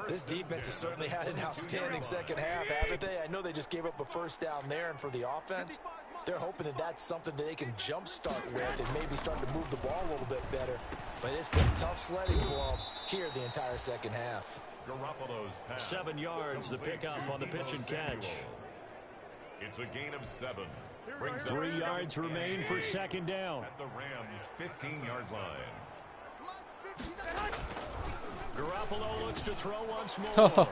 This defense has certainly had an outstanding second half, haven't they? I know they just gave up a first down there, and for the offense, they're hoping that that's something that they can jumpstart with and maybe start to move the ball a little bit better. But it's been tough sledding for them here the entire second half. 7 yards, the pickup on the pitch and catch. It's a gain of 7. 3 yards remain for second down. At the Rams' 15-yard line. Garoppolo looks to throw once more.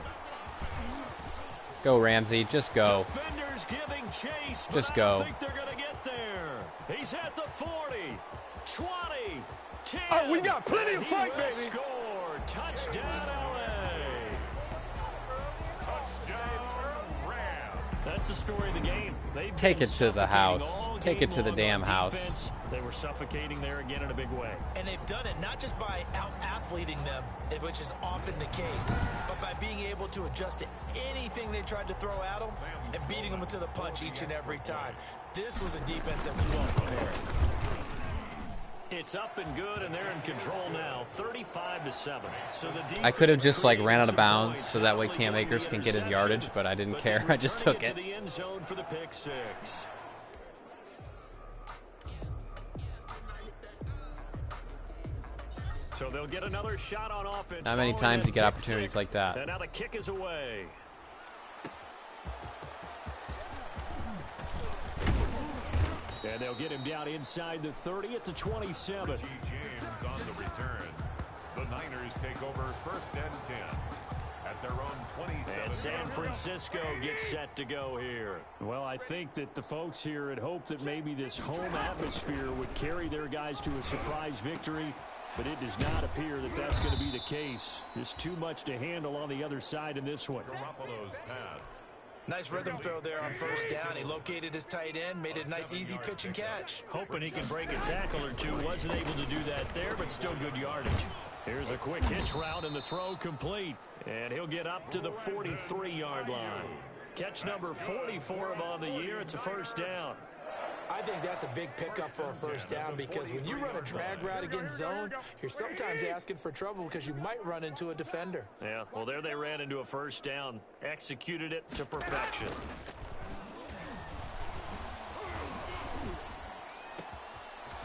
Go, Ramsey. Just go. Defenders giving chase, just go. I go. don't think they're going to get there. He's at the 40, 20, 10. Oh, we got plenty of fight, baby. Score. Touchdown, LA. Touchdown, Rams. That's the story of the game. Take it to the house. Take it to the damn house. They were suffocating there again in a big way. And they've done it not just by out-athleting them, which is often the case, but by being able to adjust to anything they tried to throw at them and beating them to the punch each and every time. This was a defense that was well prepared. It's up and good, and they're in control now, 35-7. So the I could have just like ran out of bounds so that way Cam Akers can get his yardage, but I didn't care. I just took it. To the end zone for the pick six. So they'll get another shot on offense. Not many times you get opportunities like that. And now the kick is away. And they'll get him down inside the 30 at the 27. Richie James on the return. The Niners take over 1st and 10 at their own 27. And San Francisco gets set to go here. Well, I think that the folks here had hoped that maybe this home atmosphere would carry their guys to a surprise victory. But it does not appear that that's going to be the case. Just too much to handle on the other side in this one. Garoppolo's pass. Nice rhythm throw there on first down. He located his tight end, made it a nice easy pitch and catch. Hoping he can break a tackle or two. Wasn't able to do that there, but still good yardage. Here's a quick hitch route and the throw complete. And he'll get up to the 43-yard line. Catch number 40 for him on the year. It's a first down. I think that's a big pickup for a first down because when you run a drag route against zone, you're sometimes asking for trouble because you might run into a defender. Yeah, well, there they ran into a first down. Executed it to perfection.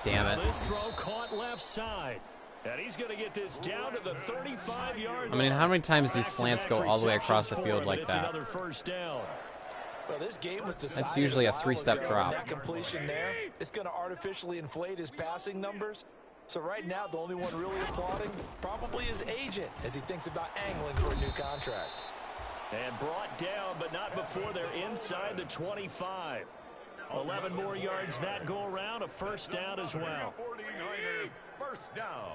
Damn it. This throw caught left side. And he's going to get this down to the 35-yard line. I mean, how many times do slants go all the way across the field like that? Another first down. Well, this game was decided. That's usually a 3-step drop. That completion there, it's going to artificially inflate his passing numbers. So right now, the only one really applauding probably his agent as he thinks about angling for a new contract. And brought down, but not before they're inside the 25. 11 more yards that go around, a first down as well. 49er, first down.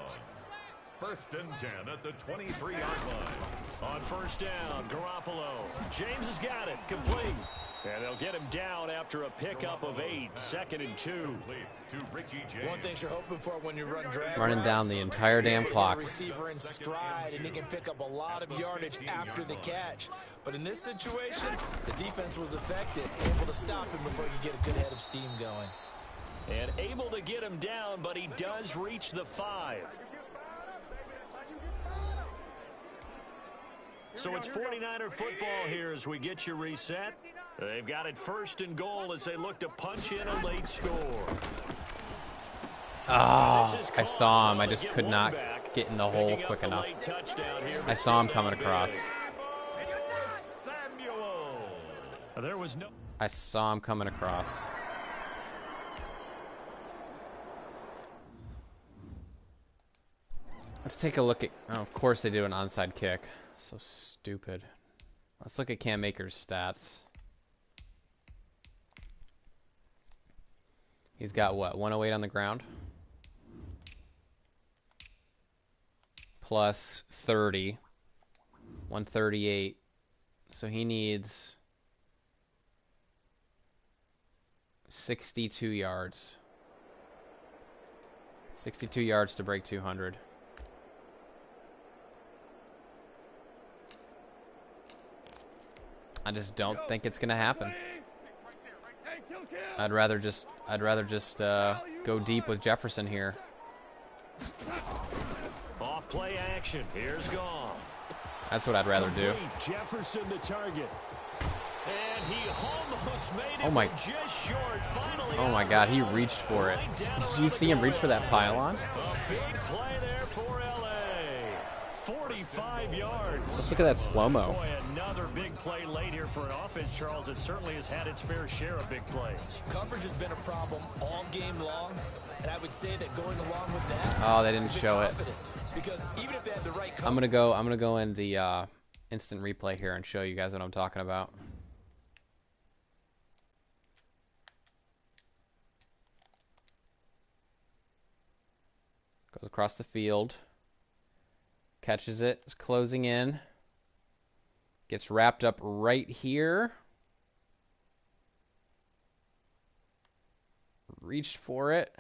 1st and 10 at the 23-yard line. On first down, Garoppolo. James has got it, complete. And they'll get him down after a pickup of 8, 2nd and 2. To Richie James. One thing you're hoping for when you run drag Running routes, down the entire damn clock. Receiver in stride, and he can pick up a lot of yardage after the catch. But in this situation, the defense was effective, able to stop him before you get a good head of steam going. And able to get him down, but he does reach the 5. So it's 49er football here as we get you reset. They've got it 1st and goal as they look to punch in a late score. Ah, I saw him. I just could not get in the hole quick enough. I saw him coming across. There was no. I saw him coming across. Let's take a look at. Oh, of course they do an onside kick. So stupid. Let's look at Cam Akers' stats. He's got what? 108 on the ground? Plus 30. 138. So he needs 62 yards. 62 yards to break 200. I just don't think it's gonna happen. I'd rather just go deep with Jefferson here. Off play action. Here's Goff. That's what I'd rather do. Jefferson the target. And he almost made it. Oh my. Just short. Finally Oh my God, he reached for it. Did you see him reach for that pylon? A big play there for LA. 45 yards. Let's look at that slow-mo. Boy, another big play late here for an offense, Charles. It certainly has had its fair share of big plays. Coverage has been a problem all game long, and I would say that going along with that. Oh, they didn't show it. Because even if they had the right I'm gonna go in the instant replay here and show you guys what I'm talking about. Goes across the field. Catches it. Is closing in. Gets wrapped up right here. Reached for it.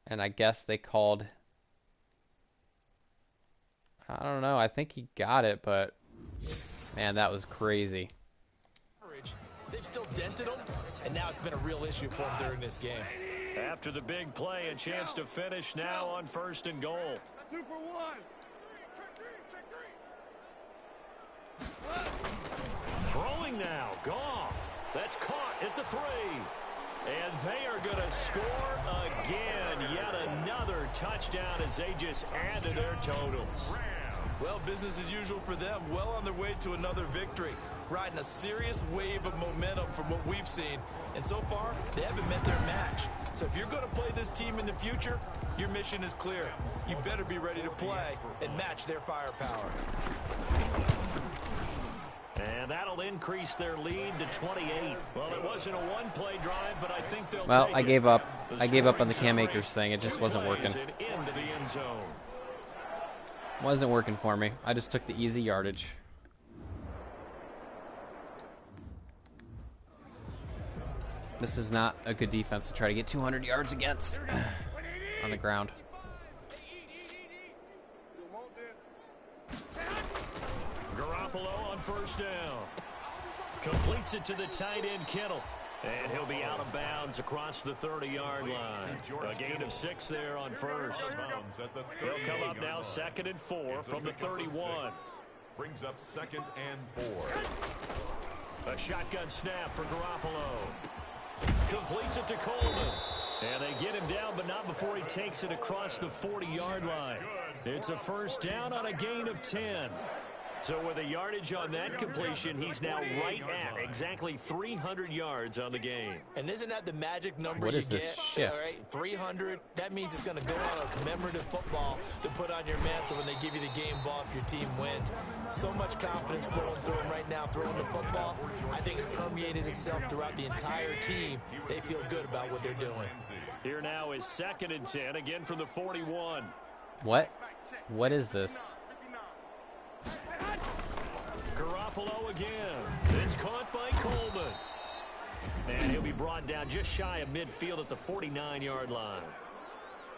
And I guess they called... I don't know. I think he got it, but... Man, that was crazy. They've still dented him, and now it's been a real issue for him during this game. After the big play, a chance to finish now on 1st and goal. Super one. Throwing now, Goff. That's caught at the 3. And they are going to score again. Yet another touchdown as they just add to their totals. Well, business as usual for them. Well on their way to another victory. Riding a serious wave of momentum from what we've seen. And so far, they haven't met their match. So if you're going to play this team in the future, your mission is clear. You better be ready to play and match their firepower. And that'll increase their lead to 28. Well, it wasn't a one-play drive, but I think they'll Well, take I it. gave up. I gave up on the Cam Akers thing. It just wasn't working. Into the end zone. Wasn't working for me. I just took the easy yardage. This is not a good defense to try to get 200 yards against on the ground. Garoppolo on 1st down. Completes it to the tight end, Kittle. And he'll be out of bounds across the 30-yard line. A gain of 6 there on 1st. They'll come up now 2nd and 4 from the 31. Brings up 2nd and 4. A shotgun snap for Garoppolo. Completes it to Coleman. And they get him down, but not before he takes it across the 40-yard line. It's a 1st down on a gain of 10. So with a yardage on that completion, he's now right at exactly 300 yards on the game. And isn't that the magic number What you is this get? shift? All right, 300. That means it's going to go on a commemorative football to put on your mantle when they give you the game ball if your team wins. So much confidence flowing through him right now, throwing the football. I think it's permeated itself throughout the entire team. They feel good about what they're doing. Here now is 2nd and 10, again from the 41. What? What is this? Garoppolo again. It's caught by Coleman. And he'll be brought down just shy of midfield at the 49-yard line.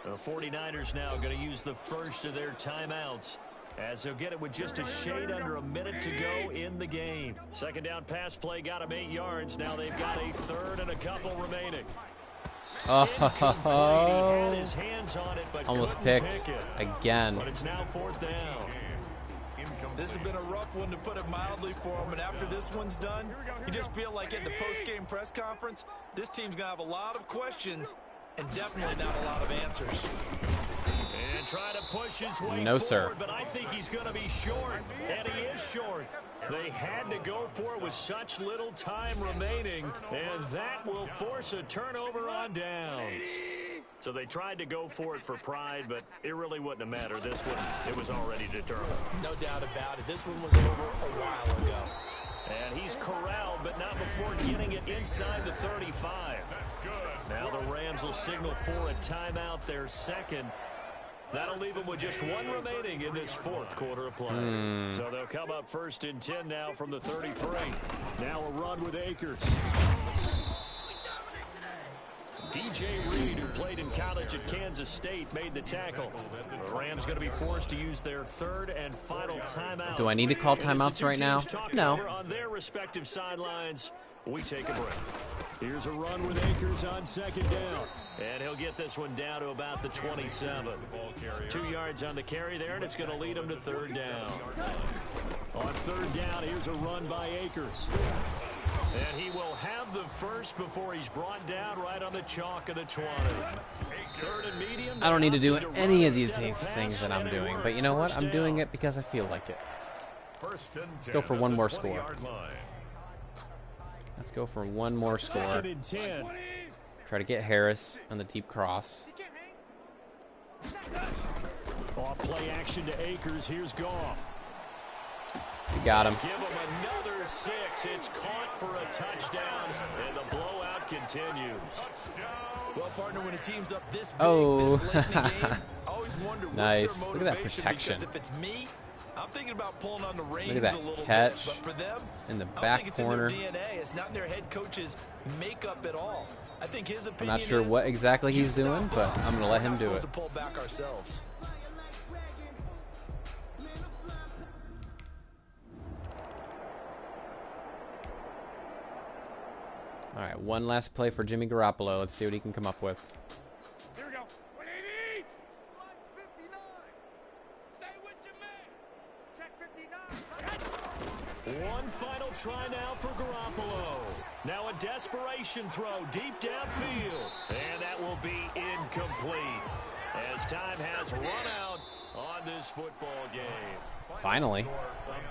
The 49ers now going to use the first of their timeouts as they'll get it with just a shade under a minute to go in the game. 2nd down pass play got him 8 yards. Now they've got a 3rd and a couple remaining. Oh, He had his hands on it, but almost couldn't picked pick it. again. But it's now 4th down. This has been a rough one, to put it mildly, for him. And after this one's done, you just feel like at the post-game press conference, this team's going to have a lot of questions and definitely not a lot of answers. And trying to push his way No, forward, sir. but I think he's going to be short, and he is short. They had to go for it with such little time remaining, and that will force a turnover on downs. So they tried to go for it for pride, but it really wouldn't have mattered. This one, it was already determined. No doubt about it. This one was over a while ago. And he's corralled, but not before getting it inside the 35. Now the Rams will signal for a timeout, their 2nd. That'll leave them with just 1 remaining in this 4th quarter of play. So they'll come up 1st and 10 now from the 33. Now a run with Akers. DJ Reed, who played in college at Kansas State, made the tackle. The Rams going to be forced to use their 3rd and final timeout. Do I need to call timeouts right now? No. On their respective sidelines We take a break. Here's a run with Akers on second down. And he'll get this one down to about the 27. 2 yards on the carry there, and it's going to lead him to third down. On third down, here's a run by Akers. And he will have the first before he's brought down right on the chalk of the 20. Third and medium. I don't need to do any of these things that I'm doing, but you know what? I'm doing it because I feel like it. Let's go for one more score. Let's go for one more score. Try to get Harris on the deep cross. Off play action to Akers. Here's Goff. We got him. Give him another 6. It's caught for a touchdown, and the blowout continues. Well, partner, when a team's up this big, Oh, this late in the game, I always wonder nice. what's their Look at that motivation, protection. because if it's me, I'm thinking about pulling on the reins Look at a that little catch bit. But for them, in the I back think it's corner. in their DNA. It's not their head coach's makeup at all. I think his I'm opinion not sure is, what exactly you he's doing, stop but us. I'm going to let We're him not do supposed it. to pull back ourselves. All right, one last play for Jimmy Garoppolo. Let's see what he can come up with. Here we go. 180. Stay with your man. Check 59. One final try now for Garoppolo. Now a desperation throw deep downfield. And that will be incomplete as time has run out on this football game. Finally. A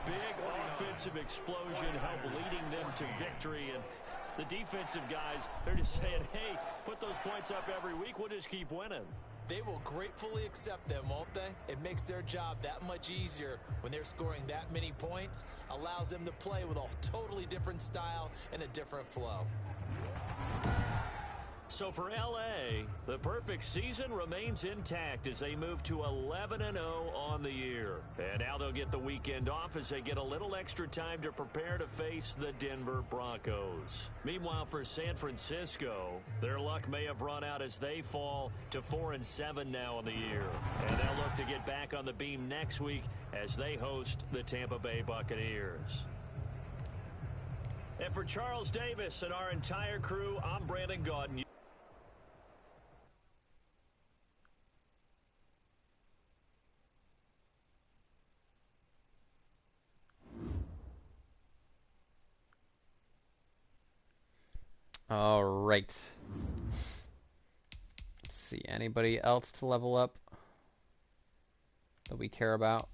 big offensive explosion helped leading them to victory. And the defensive guys, they're just saying, hey, put those points up every week. We'll just keep winning. They will gratefully accept them, won't they? It makes their job that much easier when they're scoring that many points. Allows them to play with a totally different style and a different flow. So for LA, the perfect season remains intact as they move to 11-0 on the year. And now they'll get the weekend off as they get a little extra time to prepare to face the Denver Broncos. Meanwhile, for San Francisco, their luck may have run out as they fall to 4-7 now on the year. And they'll look to get back on the beam next week as they host the Tampa Bay Buccaneers. And for Charles Davis and our entire crew, I'm Brandon Gaudin. All right. Let's see. Anybody else to level up that we care about?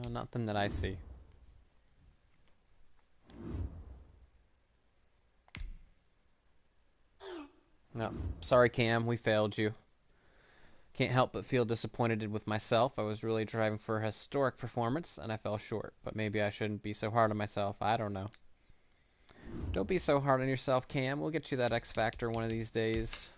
Nothing that I see. No. Sorry, Cam. We failed you. Can't help but feel disappointed with myself. I was really driving for a historic performance, and I fell short. But maybe I shouldn't be so hard on myself. I don't know. Don't be so hard on yourself, Cam. We'll get you that X Factor one of these days.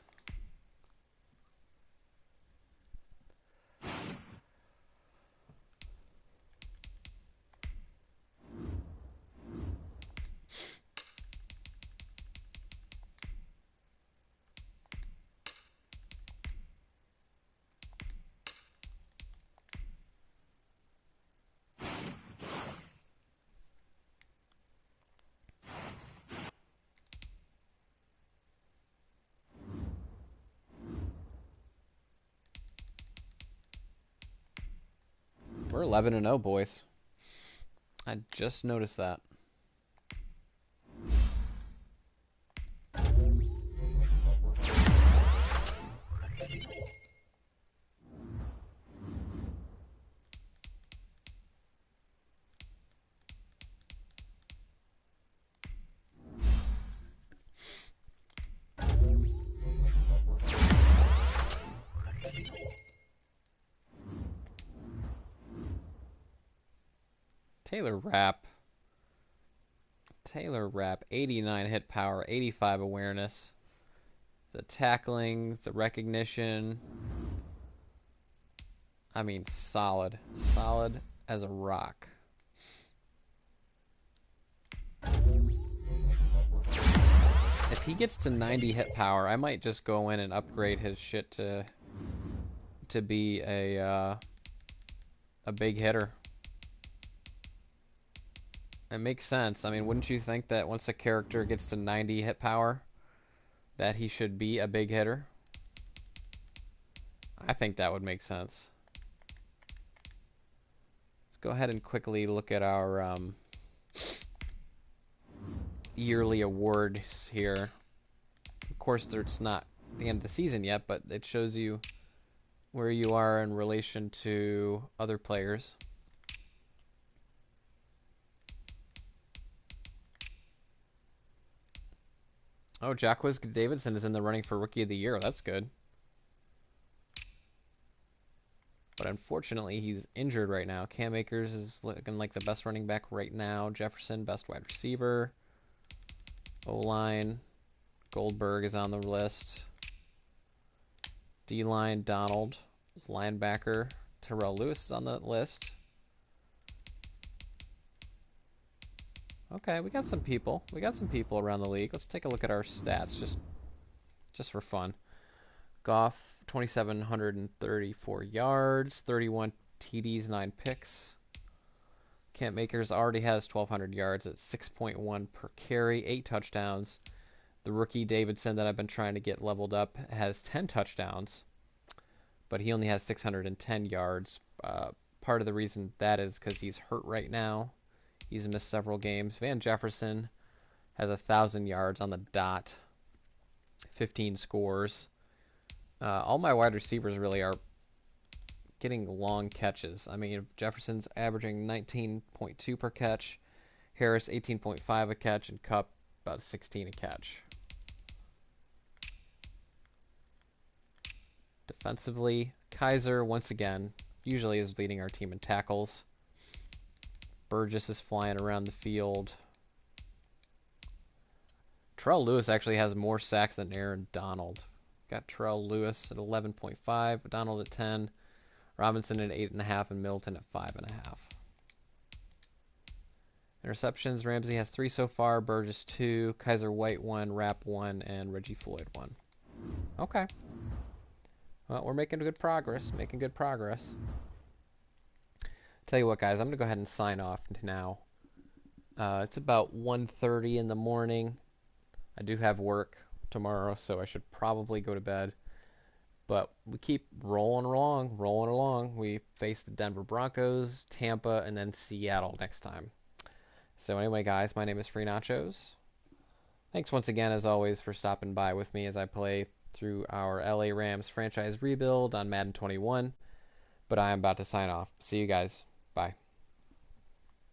We're 11-0, boys. I just noticed that. Taylor Rapp, 89 hit power, 85 awareness. The tackling, the recognition. I mean, solid. Solid as a rock. If he gets to 90 hit power, I might just go in and upgrade his shit to be a big hitter. It makes sense. I mean, wouldn't you think that once a character gets to 90 hit power, that he should be a big hitter? I think that would make sense. Let's go ahead and quickly look at our yearly awards here. Of course, it's not the end of the season yet, but it shows you where you are in relation to other players. Oh, Jacquizz Davidson is in the running for Rookie of the Year. That's good. But unfortunately, he's injured right now. Cam Akers is looking like the best running back right now. Jefferson, best wide receiver. O-line. Goldberg is on the list. D-line, Donald. Linebacker, Terrell Lewis is on the list. Okay, we got some people. We got some people around the league. Let's take a look at our stats just for fun. Goff, 2,734 yards, 31 TDs, 9 picks. Cam Akers already has 1,200 yards at 6.1 per carry, 8 touchdowns. The rookie Davidson that I've been trying to get leveled up has 10 touchdowns, but he only has 610 yards. Part of the reason that is because he's hurt right now. He's missed several games. Van Jefferson has 1,000 yards on the dot, 15 scores. All my wide receivers really are getting long catches. I mean, Jefferson's averaging 19.2 per catch, Harris 18.5 a catch, and Kupp about 16 a catch. Defensively, Kaiser, once again, usually is leading our team in tackles. Burgess is flying around the field. Terrell Lewis actually has more sacks than Aaron Donald. Got Terrell Lewis at 11.5, Donald at 10, Robinson at 8.5, and Middleton at 5.5. Interceptions, Ramsey has 3 so far, Burgess 2, Kaiser White 1, Rapp 1, and Reggie Floyd 1. Okay. Well, we're making good progress, Tell you what, guys, I'm going to go ahead and sign off now. It's about 1:30 in the morning. I do have work tomorrow, so I should probably go to bed. But we keep rolling along. We face the Denver Broncos, Tampa, and then Seattle next time. So anyway, guys, my name is Free Nachos. Thanks once again, as always, for stopping by with me as I play through our LA Rams franchise rebuild on Madden 21. But I am about to sign off. See you guys. Bye.